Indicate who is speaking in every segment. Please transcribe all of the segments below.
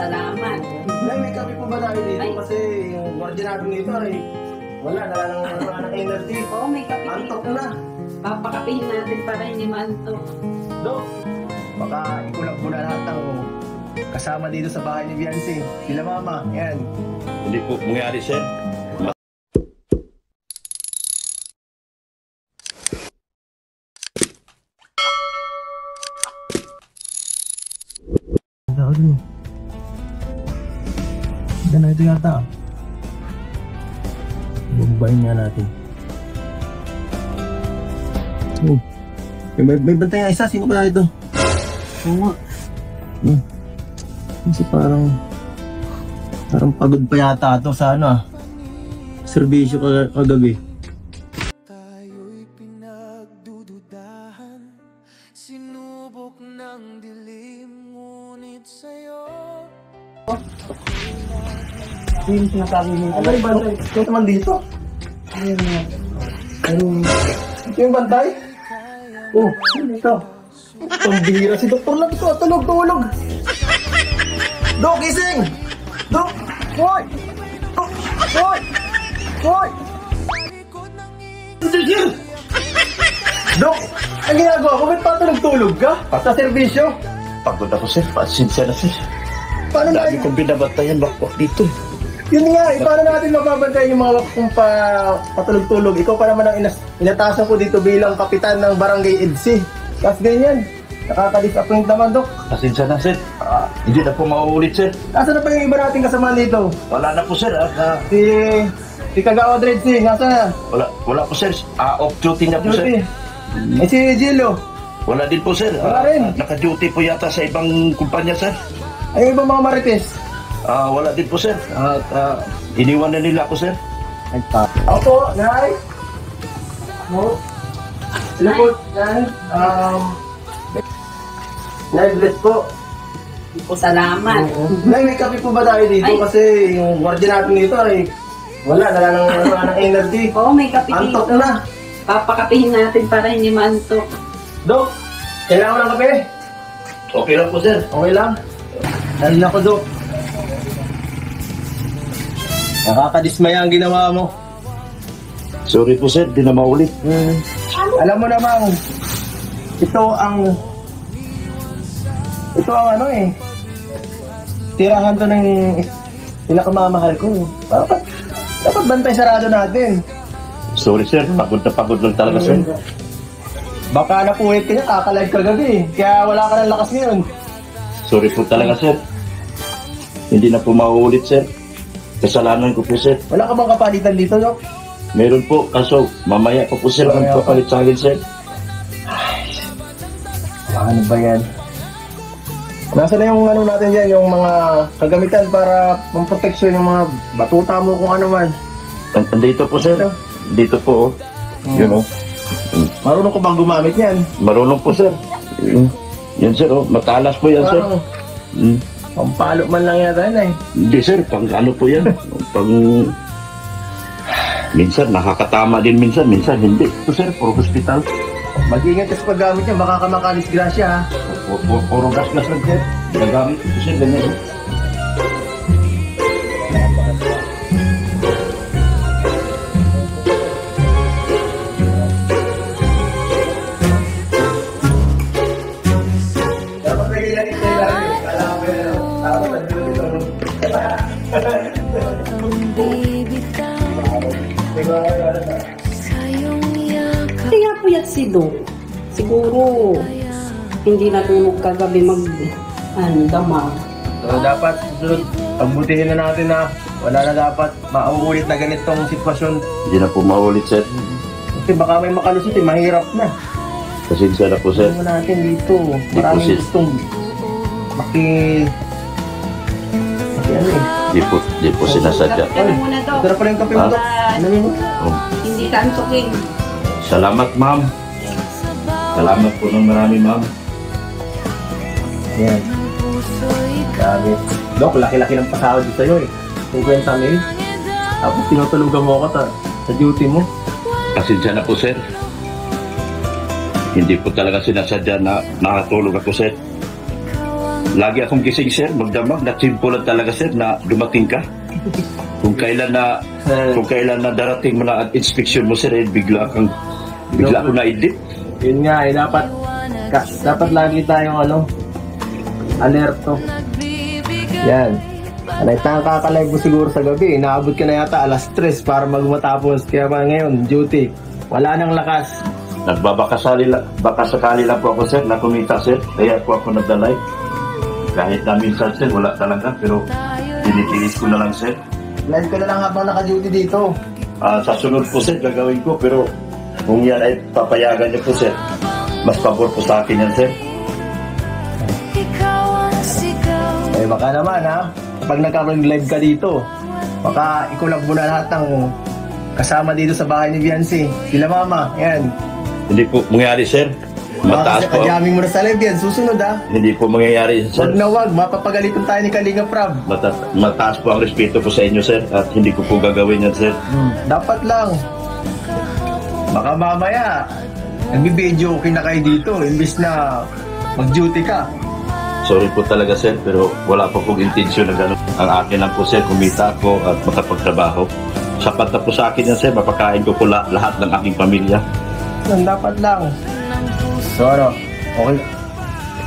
Speaker 1: Salamat.
Speaker 2: Nay, may kape po ba tayo dito?
Speaker 1: Ay.
Speaker 2: Kasi yung guardian natin nito ay wala ng energy.
Speaker 1: Oo, may kape
Speaker 2: Antok
Speaker 1: dito.
Speaker 2: na.
Speaker 1: Papakapihin natin para hindi maantok.
Speaker 2: Dok, baka ikulang po na lahat ng kasama dito sa bahay ni Biancy. Sila mama, yan.
Speaker 3: Hindi po mangyari, sir.
Speaker 2: Tao dun. Yan na ito yata. Bumbayin nga natin. Oh. May bantay nga isa. Sino kaya ito? Oo nga. Kasi parang pagod pa yata ito sa serbisyo kagabi.
Speaker 4: Tayo'y pinagdududahan, sinubok ng dilim, ngunit sa'yo
Speaker 2: Ito yung sinasabi niyo. Ano yung bantay? Ito naman dito. Ito yung bantay? Oh, ano ito? Pambihira si Doktor lang ito. Tulog. Dok, gising! Dok! Hoy! Dok! Hoy! Hoy! Dok! Ang ginagawa ko, ba't patulog-tulog ka? Sa serbisyo?
Speaker 3: Pagod ako, sir. Pasensya na, sir.
Speaker 2: Paano
Speaker 3: Dami
Speaker 2: na?
Speaker 3: kong binabantayan bakwak dito.
Speaker 2: Yun nga, paano natin mababantayan yung mga kung patulog-tulog? Ikaw pa naman ang inatasan ko dito bilang kapitan ng Barangay EDSI. Tapos ganyan. Nakaka-disappoint naman, Dok.
Speaker 3: Pasensya na, sir. Hindi na po mauulit, sir.
Speaker 2: Nasaan na pa yung iba nating kasama dito?
Speaker 3: Wala na po, sir.
Speaker 2: Si Kagao Dredsi, nasaan na?
Speaker 3: Wala po, sir. Off duty na po,
Speaker 2: Duty.
Speaker 3: sir.
Speaker 2: Si Gillo.
Speaker 3: Wala din po, sir.
Speaker 2: Wala rin.
Speaker 3: Naka-duty po yata sa ibang kumpanya, sir.
Speaker 2: Ay, ibang mga marites.
Speaker 3: Wala din po, sir. Iniwan na nila ako, sir.
Speaker 2: Ako po, Nay. No. Hello po, Nay. Nay, bless po.
Speaker 1: Salamat.
Speaker 2: Nay, may kape po ba tayo dito?
Speaker 1: Ay.
Speaker 2: Kasi yung guardian natin dito ay wala ng energy.
Speaker 1: Oo, may kape
Speaker 2: Antok
Speaker 1: dito.
Speaker 2: na.
Speaker 1: Papakapihin natin para hindi maantok.
Speaker 2: Dok, kailangan ko ng kape?
Speaker 3: Okay lang po, sir.
Speaker 2: Okay lang? Dahil ako, Dok. Nakakadismaya ang ginawa mo.
Speaker 3: Sorry po, sir. Di na maulit.
Speaker 2: Alam mo namang ito ang tirahan to ng pinakamamahal ko. Dapat bantay sarado natin.
Speaker 3: Sorry, sir. Pagod lang talaga, sir.
Speaker 2: Baka napuwit ka niya, kakalive kagabi. Kaya wala ka ng lakas ngayon.
Speaker 3: Sorry po talaga, sir. Hindi na po mauulit, sir. Kasalanan ko po, sir.
Speaker 2: Wala ka bang kapalitan dito, Dok?
Speaker 3: Meron po, kaso mamaya pa po sir ang
Speaker 2: Mamaya pa.
Speaker 3: papalit sa akin, sir.
Speaker 2: Ano ba yan? Nasa na yung natin dyan, yung mga kagamitan para pamproteksyon yung mga batuta mo kung ano man.
Speaker 3: Andito po, sir. Dito po, oh. Yun, oh.
Speaker 2: Marunong ko bang gumamit yan?
Speaker 3: Marunong po, sir. Yan, sir, oh. Matalas po yan, sir.
Speaker 2: Parang
Speaker 3: Mm.
Speaker 2: pampalo man lang yata yan eh.
Speaker 3: Hindi, sir. Pang ano po yan. Pang... Minsan, nakakatama din minsan. Minsan, hindi. Ito, sir, puro hospital.
Speaker 2: Mag-ingat ka sa paggamit niya, baka ka makadisgrasya ha.
Speaker 3: Puro gas-gas lang, sir. Ginagamit ito, sir. Ganyan, oh.
Speaker 2: Dapat nagilan ito yung lagi. Kala ko yun. Tama, nandun ito.
Speaker 1: Kaya puyat si Dok. Siguro, hindi natulog kagabi damag.
Speaker 2: So dapat susunod, pagbutihin na natin na wala na dapat mauulit na ganitong sitwasyon.
Speaker 3: Hindi na po maulit, sir.
Speaker 2: Kasi baka may makalusot mahirap na.
Speaker 3: Pasensya na po, sir.
Speaker 2: Ano natin dito? Maraming
Speaker 3: Deposit.
Speaker 2: gustong
Speaker 3: Di po sinasadya.
Speaker 1: Kape ka na muna, Dok.
Speaker 2: Ito na pala yung kape mo, Dok. Ano yun?
Speaker 3: Oh.
Speaker 1: Hindi ka antokin.
Speaker 3: Salamat, ma'am. Salamat po ng marami, ma'am.
Speaker 2: Yan. Grabe. Dok, laki-laki ng pasahod sa'yo eh. 50 mil. Tapos tinutulugan mo ako sa duty mo.
Speaker 3: Pasensya na po, sir. Hindi po talaga sinasadya na nakatulog ako, sir. lagi akong gising, sir, magdamag. Natsimpo lang talaga, sir, na dumating ka. Kung kailan na darating mo na at inspection mo, sir, bigla ko na edit.
Speaker 2: Yun nga, dapat lagi tayong alerto. Yan. Nakakalive mo siguro sa gabi. Inaabot ka na yata alas 3 para matapos. Kaya pa ngayon, duty. Wala nang lakas.
Speaker 3: Baka sakali lang po ako, sir, na kumita, sir. Kaya po ako nagda-live. Kahit na minsan, sir, wala talaga. Pero tinitiis ko na lang, sir.
Speaker 2: Live ka na lang habang naka-duty dito.
Speaker 3: Sa sunod po, sir, gagawin ko. Pero kung yan ay papayagan niyo po, sir, mas pabor po sa akin yan, sir.
Speaker 2: Eh baka naman ha, kapag nagka-live ka dito, baka ikulab mo na lahat ng kasama dito sa bahay ni Viancy. Sila mama, yan.
Speaker 3: Hindi po mangyayari, sir. Mataas po.
Speaker 2: Kadyaming mo na sa live yan, susunod ha.
Speaker 3: Hindi po mangyayari, sir.
Speaker 2: Wag na wag, mapapagalitan tayo ni Kalinga Prab.
Speaker 3: Mataas po ang respeto po sa inyo, sir. At hindi ko po gagawin yan, sir.
Speaker 2: Dapat lang. Baka mamaya, nagbibideo okay na kayo dito, imbis na mag-duty ka.
Speaker 3: Sorry po talaga, sir, pero wala po pong intensyon na gano'n. Ang akin lang po, sir, kumita ako at makapagtrabaho. Sapat na po sa akin yan, sir. Mapakain ko po lahat ng aking pamilya.
Speaker 2: Yan, dapat lang. So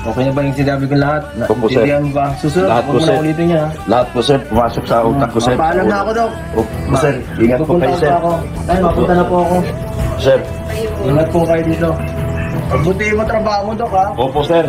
Speaker 2: okay na ba yung sinabi ko lahat?
Speaker 3: Opo, sir.
Speaker 2: Naintindihan mo ba? Susunod,
Speaker 3: Lahat po,
Speaker 2: huwag mo
Speaker 3: sir.
Speaker 2: na ulitin niya ha.
Speaker 3: Lahat po, sir, pumasok sa utak ko, sir.
Speaker 2: Paalam na ako, Dok.
Speaker 3: Opo, sir. Ingat po
Speaker 2: Pupunta
Speaker 3: kayo, sir.
Speaker 2: pa ako. Ay, mapunta na po ako.
Speaker 3: Sir.
Speaker 2: Ingat po kayo dito. Pagbutihin mo trabaho mo, Dok ha.
Speaker 3: Opo, sir.